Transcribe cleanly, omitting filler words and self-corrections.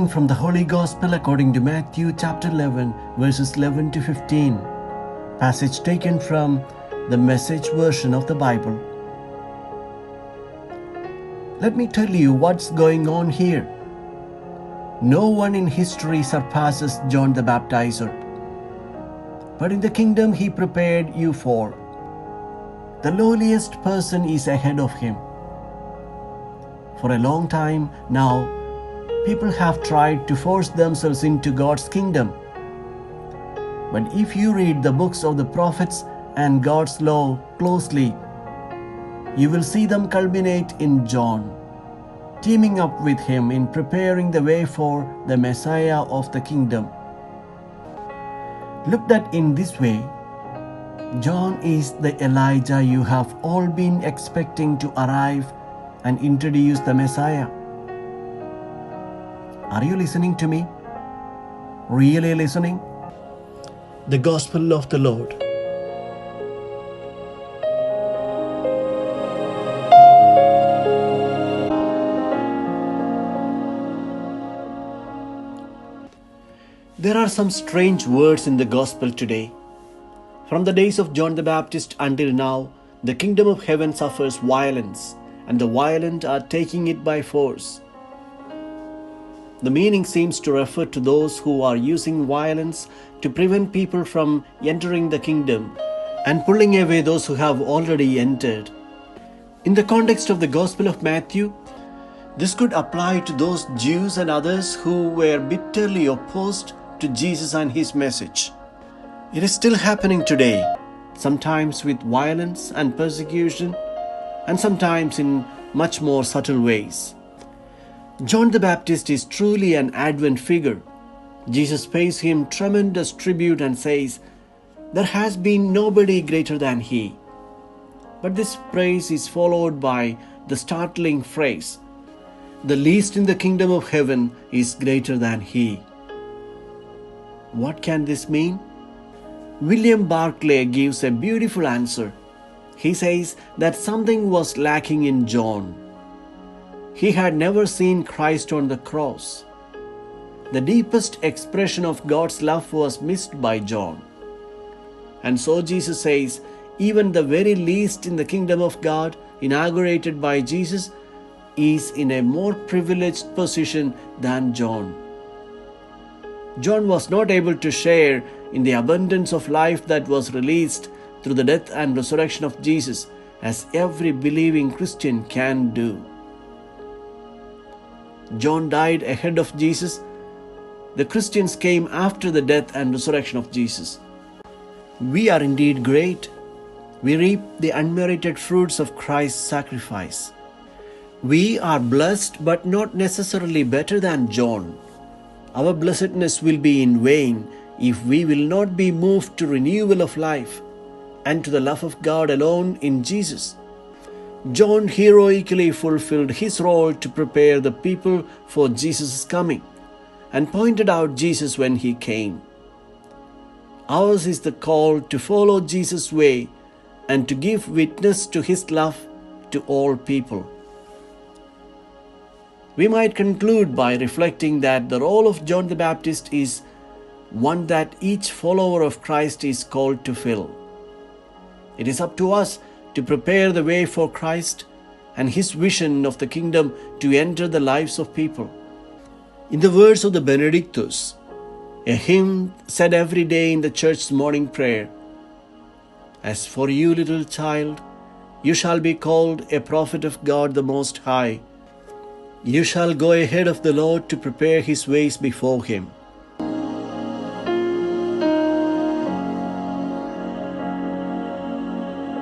from the Holy Gospel according to Matthew chapter 11, verses 11 to 15. Passage taken from the Message version of the Bible. Let me tell you what's going on here. No one in history surpasses John the Baptizer. But in the kingdom he prepared you for, the lowliest person is ahead of him. For a long time now, people have tried to force themselves into God's kingdom. But if you read the books of the prophets and God's law closely, you will see them culminate in John, teaming up with him in preparing the way for the Messiah of the kingdom. Looked at in this way, John is the Elijah you have all been expecting to arrive and introduce the Messiah. Are you listening to me? Really listening? The Gospel of the Lord. There are some strange words in the Gospel today. From the days of John the Baptist until now, the kingdom of heaven suffers violence, and the violent are taking it by force. The meaning seems to refer to those who are using violence to prevent people from entering the kingdom and pulling away those who have already entered. In the context of the Gospel of Matthew, this could apply to those Jews and others who were bitterly opposed to Jesus and his message. It is still happening today, sometimes with violence and persecution, and sometimes in much more subtle ways. John the Baptist is truly an Advent figure. Jesus pays him tremendous tribute and says, "There has been nobody greater than he." But this praise is followed by the startling phrase, "The least in the kingdom of heaven is greater than he." What can this mean? William Barclay gives a beautiful answer. He says that something was lacking in John. He had never seen Christ on the cross. The deepest expression of God's love was missed by John. And so Jesus says, even the very least in the kingdom of God, inaugurated by Jesus, is in a more privileged position than John. John was not able to share in the abundance of life that was released through the death and resurrection of Jesus, as every believing Christian can do. John died ahead of Jesus. The Christians came after the death and resurrection of Jesus. We are indeed great. We reap the unmerited fruits of Christ's sacrifice. We are blessed, but not necessarily better than John. Our blessedness will be in vain if we will not be moved to renewal of life and to the love of God alone in Jesus. John heroically fulfilled his role to prepare the people for Jesus' coming and pointed out Jesus when he came. Ours is the call to follow Jesus' way and to give witness to his love to all people. We might conclude by reflecting that the role of John the Baptist is one that each follower of Christ is called to fill. It is up to us to prepare the way for Christ and his vision of the kingdom to enter the lives of people. In the words of the Benedictus, a hymn said every day in the church's morning prayer, "As for you, little child, you shall be called a prophet of God the Most High. You shall go ahead of the Lord to prepare his ways before him."